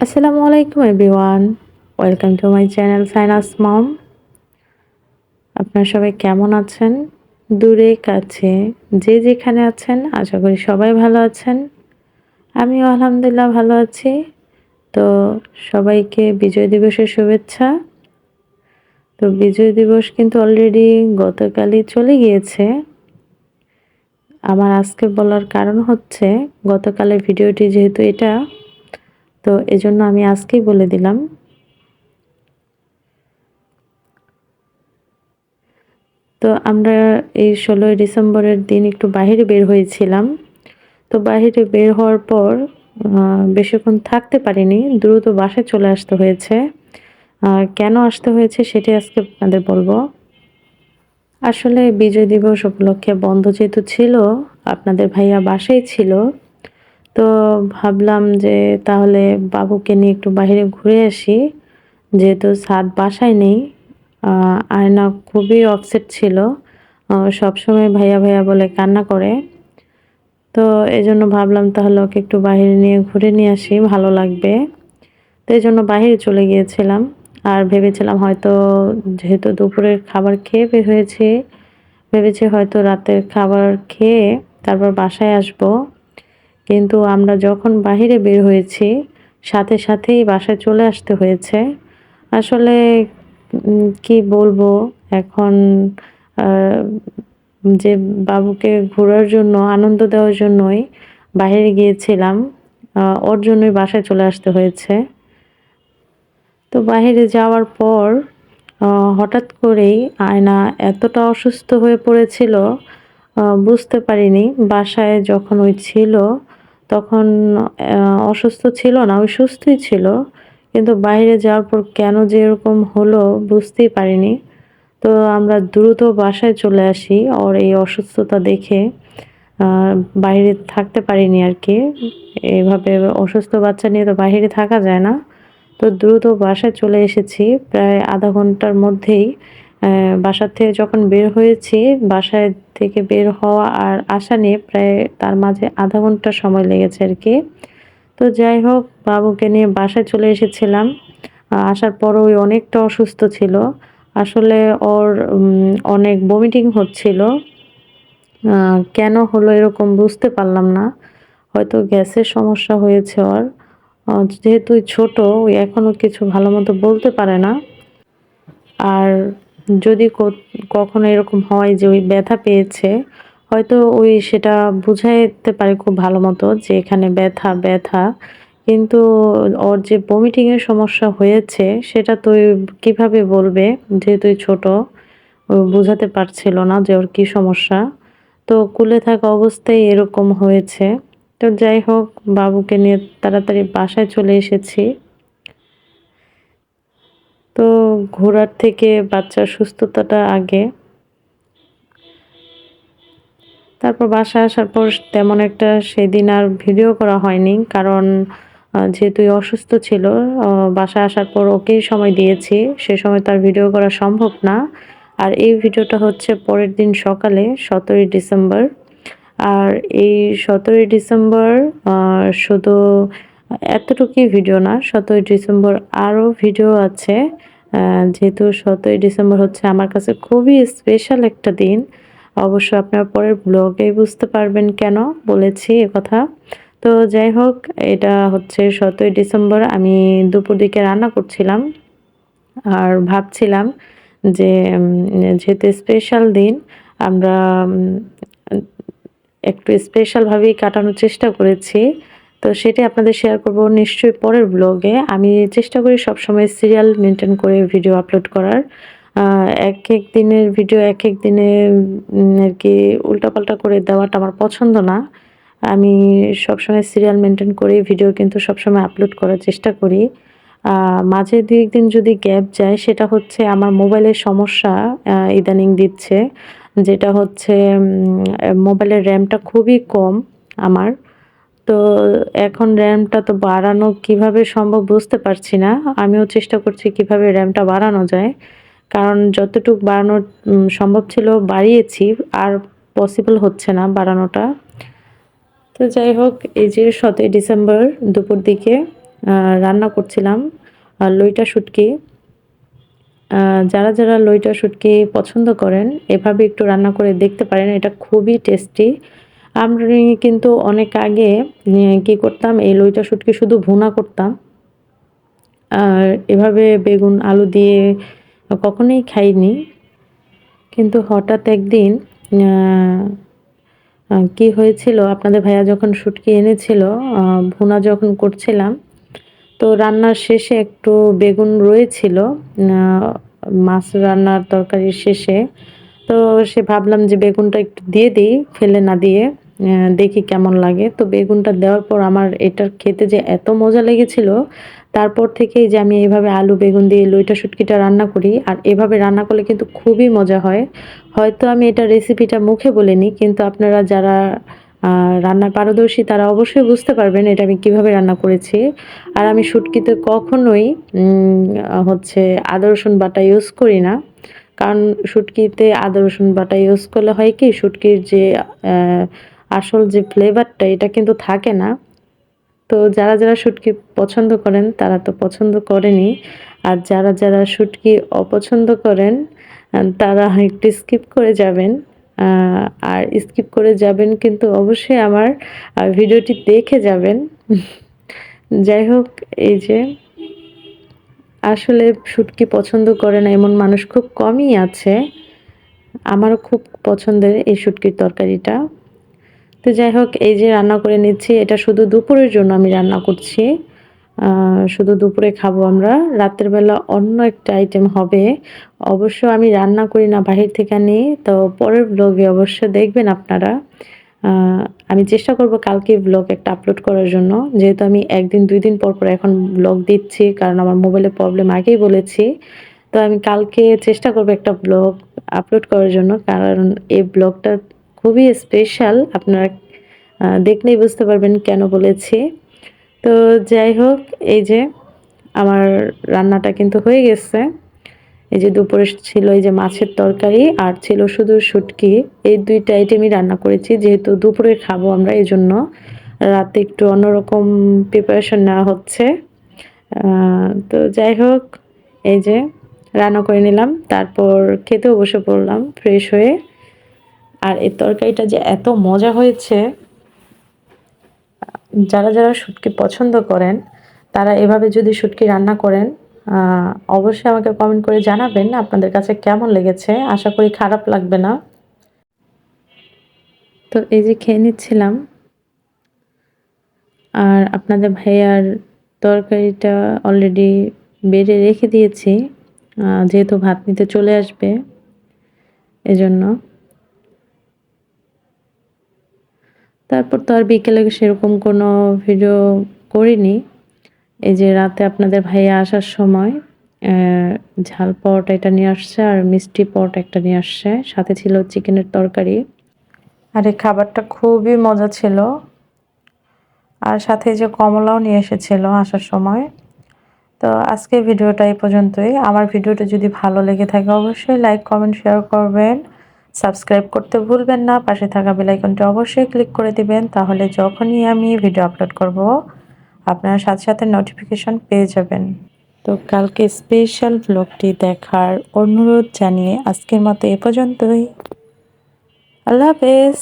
আসসালামু আলাইকুম everyone. Welcome to my channel Sinus Mom. আপনারা সবাই কেমন আছেন? দূরে কাছে যে যেখানে আছেন আশা করি সবাই ভালো আছেন। আমিও আলহামদুলিল্লাহ ভালো আছি। তো সবাইকে বিজয় দিবসের শুভেচ্ছা। তো বিজয় দিবস কিন্তু অলরেডি গতকালই চলে গিয়েছে। আমার আজকে বলার কারণ হচ্ছে গতকালের ভিডিওটি যেহেতু এটা, তো এজন্য আমি আজকেই বলে দিলাম। তো আমরা এই ১৬ই ডিসেম্বরের দিন একটু বাহিরে বের হয়েছিলাম। তো বাহিরে বের হওয়ার পর বেশিক্ষণ থাকতে পারিনি। দ্রুত বাসায় চলে আসতে হয়েছে। কেন আসতে হয়েছে সেটাই আজকে আপনাদের বলব। আসলে বিজয় দিবস উপলক্ষে বন্ধ যেহেতু ছিল, আপনাদের ভাইয়া বাসায় ছিল। তো ভাবলাম যে তাহলে বাবুকে নিয়ে একটু বাহিরে ঘুরে আসি। যেহেতু সাদ বাসায় নেই। আয়না খুবই আপসেট ছিল। সবসময় ভাইয়া, ভাইয়া বলে কান্না করে। তো এজন্য ভাবলাম তাহলে ওকে একটু বাহিরে নিয়ে ঘুরে নিয়ে আসি, ভালো লাগবে। তো এজন্য বাহিরে চলে গিয়েছিলাম। আর ভেবেছিলাম হয়তো যেহেতু দুপুরের খাবার খেয়ে বের হয়েছি, ভেবেছি হয়তো রাতের খাবার খেয়ে তারপর বাসায় আসবো। কিন্তু আমরা যখন বাহিরে বের হয়েছি, সাথে সাথেই বাসায় চলে আসতে হয়েছে। আসলে কি বলবো এখন, আ যে বাবুকে ঘোরার জন্য, আনন্দ দেওয়ার জন্যই বাহিরে গিয়েছিলাম। ওর জন্যই বাসায় চলে আসতে হয়েছে। তো বাহিরে যাওয়ার পর আ হঠাৎ করেই আয়না এতটা অসুস্থ হয়ে পড়েছিল, বুঝতে পারিনি। বাসায় যখন ওই ছিল, তখন অসুস্থ ছিল না, ওই সুস্থই ছিল। কিন্তু বাইরে যাওয়ার পর কেন যে এরকম হলো বুঝতেই পারিনি। তো আমরা দ্রুত বাসায় চলে আসি ওর এই অসুস্থতা দেখে। আ বাহিরে থাকতে পারিনি আরকি। এভাবে অসুস্থ বাচ্চা নিয়ে তো বাহিরে থাকা যায় না। তো দ্রুত বাসায় চলে এসেছি। প্রায় আধা ঘন্টার মধ্যেই বাসা থেকে যখন বের হয়েছি, বাসায় থেকে বের হওয়া আর আসা নিয়ে প্রায় তার মাঝে আধা ঘন্টা সময় লেগেছে আরকি। তো যাই হোক বাবুকে নিয়ে বাসায় চলে এসেছিলাম। আসার পরও ওই অনেকটা অসুস্থ ছিল। আসলে ওর অনেক ভমিটিং হচ্ছিল। আ কেন হলো এরকম বুঝতে পারলাম না। হয়তো গ্যাসের সমস্যা হয়েছে ওর। যেহেতু ছোট, ও এখনো কিছু ভালোমতো বলতে পারে না। আর যদি কখনো এরকম হয় যে ওই ব্যথা পেয়েছে, হয়তো ওই সেটা বুঝাইতে পারে খুব ভালোমতো যে এখানে ব্যথা, ব্যথা। কিন্তু ওর যে ভমিটিং এর সমস্যা হয়েছে সেটা তো কিভাবে বলবে? যেহেতু ছোট, ও বুঝাতে পারছিল না যে ওর কি সমস্যা। তো কুলে থাকা অবস্থায় এরকম হয়েছে। তো যাই হোক বাবুকে নিয়ে তাড়াতাড়ি বাসায় চলে এসেছি। তো ঘোরার থেকে বাচ্চার সুস্থতাটা আগে। তারপর বাসায় আসার পর তেমন একটা সেদিন আর ভিডিও করা হয়নি। কারণ যেহেতু অসুস্থ ছিল, বাসায় আসার পর ওকেই সময় দিয়েছি। সে সময় তো আর ভিডিও করা সম্ভব না। আর এই ভিডিওটা হচ্ছে পরের দিন সকালে ১৭ই ডিসেম্বর। আর এই ১৭ই ডিসেম্বর আ শুধু এতটুকুই ভিডিও না, ১৭ই ডিসেম্বর আরও ভিডিও আছে। যেহেতু ১৭ই ডিসেম্বর হচ্ছে আমার কাছে খুবই স্পেশাল একটা দিন। অবশ্য আপনারা পরের ব্লগেই বুঝতে পারবেন কেন বলেছি একথা। তো যাই হোক এটা হচ্ছে ১৭ই ডিসেম্বর আমি দুপুর দিকে রান্না করছিলাম। আর ভাবছিলাম যে যেহেতু স্পেশাল দিন আমরা একটু স্পেশাল ভাবেই কাটানোর চেষ্টা করেছি। তো সেটাই আপনাদের শেয়ার করব নিশ্চয়ই পরের ব্লগে। আমি চেষ্টা করি সবসময় সিরিয়াল মেইনটেইন করে ভিডিও আপলোড করার। আ একেক দিনের ভিডিও একেক দিনে আরকি উল্টাপাল্টা করে দেওয়াটা আমার পছন্দ না। আমি সবসময় সিরিয়াল মেইনটেইন করেই ভিডিও কিন্তু সবসময় আপলোড করার চেষ্টা করি। আ মাঝে ২-১ দিন যদি গ্যাপ যায় সেটা হচ্ছে আমার মোবাইলের সমস্যা ইদানিং দিচ্ছে। যেটা হচ্ছে মোবাইলের র‍্যামটা খুবই কম আমার। তো এখন র‍্যামটা তো বাড়ানো কিভাবে সম্ভব বুঝতে পারছি না। আমিও চেষ্টা করছি কিভাবে র‍্যামটা বাড়ানো যায়। কারণ যতটুক বাড়ানো সম্ভব ছিল বাড়িয়েছি। আর পসিবল হচ্ছে না বাড়ানোটা। তো যাই হোক এই যে ৭ই ডিসেম্বর দুপুর দিকে রান্না করছিলাম লইটা শুটকি। যারা, যারা লইটা শুটকি পছন্দ করেন এভাবে একটু রান্না করে দেখতে পারেন। এটা খুবই টেস্টি। আমি কিন্তু অনেক আগে কি করতাম এই লইটা শুটকি শুধু ভুনা করতাম। আর এভাবে বেগুন আলু দিয়ে কখনোই খাইনি। কিন্তু হঠাৎ একদিন আ কি হয়েছিল আপনাদের ভাইয়া যখন শুটকি এনেছিল ভুনা যখন করছিলাম তো রান্নার শেষে একটু বেগুন রয়েছিল আ মাছ রান্নার তরকারির শেষে। তো ভাবলাম যে বেগুনটা একটু দিয়ে দেই, ফেলে না দিয়ে। দেখি কেমন লাগে। তো বেগুনটা দেওয়ার পর আমার এটার খেতে যে এত মজা লেগেছিল, তারপর থেকেই যে আমি এভাবে আলু বেগুন দিয়ে লইটা শুটকিটা রান্না করি। আর এভাবে রান্না করলে কিন্তু খুবই মজা হয়। হয়তো আমি এটা রেসিপিটা মুখে বলিনি, কিন্তু আপনারা যারা আ রান্নায় পারদর্শী তারা অবশ্যই বুঝতে পারবেন এটা আমি কিভাবে রান্না করেছি। আর আমি শুটকিতে কখনোই হচ্ছে আদা রসুন বাটা ইউজ করি না। কারণ শুটকিতে আদা রসুন বাটা ইউজ করলে হয় কি শুটকির যে আসল যে ফ্লেভারটা এটা কিন্তু থাকে না। তো যারা, যারা শুটকি পছন্দ করেন তারা তো পছন্দ করেনই। আর যারা, যারা শুটকি অপছন্দ করেন তারা একটু স্কিপ করে যাবেন। আ আর স্কিপ করে যাবেন কিন্তু অবশ্যই আমার ভিডিওটি দেখে যাবেন। যাই হোক এই যে আসলে শুটকি পছন্দ করে না এমন মানুষ খুব কমই আছে। আমারও খুব পছন্দের এই শুটকির তরকারিটা। তো যাই হোক এই যে রান্না করে নিচ্ছি এটা শুধু দুপুরের জন্য আমি রান্না করছি। আ শুধু দুপুরে খাবো আমরা। রাতের বেলা অন্য একটা আইটেম হবে। অবশ্য আমি রান্না করি না বাহির থেকে আনি। তো পরের ব্লগে অবশ্য দেখবেন আপনারা। আ আমি চেষ্টা করব কালকে ব্লগ একটা আপলোড করার জন্য। যেহেতু আমি ১ দিন ২ দিন পর, পর এখন ব্লগ দিচ্ছি কারণ আমার মোবাইলে প্রবলেম আগেই বলেছি। তো আমি কালকে চেষ্টা করব একটা ব্লগ আপলোড করার জন্য। কারণ এই ব্লগটা খুবই স্পেশাল। আপনারা দেখলেই বুঝতে পারবেন কেন বলেছি। তো যাই হোক এই যে আমার রান্নাটা কিন্তু হয়ে গেছে। এই যে দুপুরে ছিল এই যে মাছের তরকারি আর ছিল শুধু শুটকি। এই ২ টা আইটেমই রান্না করেছি। যেহেতু দুপুরে খাবো আমরা এজন্য রাতে একটু অন্যরকম প্রিপারেশন নেওয়া হচ্ছে। আ তো যাই হোক এই যে রান্না করে নিলাম। তারপর খেতেও বসে পড়লাম ফ্রেশ হয়ে। আর এই তরকারিটা যে এত মজা হয়েছে, যারা, যারা শুটকি পছন্দ করেন তারা এভাবে যদি শুটকি রান্না করেন আ অবশ্যই আমাকে কমেন্ট করে জানাবেন আপনাদের কাছে কেমন লেগেছে। আশা করি খারাপ লাগবে না। তো এই যে খেয়ে নিচ্ছিলাম। আর আপনাদের ভাইয়ার তরকারিটা অলরেডি বেড়ে রেখে দিয়েছি। যেহেতু ভাত নিতে চলে আসবে এজন্য। তারপর তো আর বিকেলে সেরকম কোনো ভিডিও করিনি। এই যে রাতে আপনাদের ভাইয়া আসার সময় অ্যা ঝাল পরোটা এটা নিয়ে আসছে আর মিষ্টি পরোটা একটা নিয়ে আসছে। সাথে ছিল চিকেনের তরকারি। আর এই খাবারটা খুবই মজা ছিল। আর সাথে যে কমলাও নিয়ে এসেছিল আসার সময়। তো আজকের ভিডিওটা এই পর্যন্তই। আমার ভিডিওটা যদি ভালো লেগে থাকে অবশ্যই লাইক, কমেন্ট, শেয়ার করবেন। সাবস্ক্রাইব করতে ভুলবেন না। পাশে থাকা বেল আইকনটি অবশ্যই ক্লিক করে দিবেন। তাহলে যখনই আমি ভিডিও আপলোড করব, আপনারা সাথে, সাথে নোটিফিকেশন পেয়ে যাবেন। তো কালকে স্পেশাল ভ্লগটি দেখার অনুরোধ জানিয়ে আজকের মতো এ পর্যন্তই। আল্লাহ হাফেজ।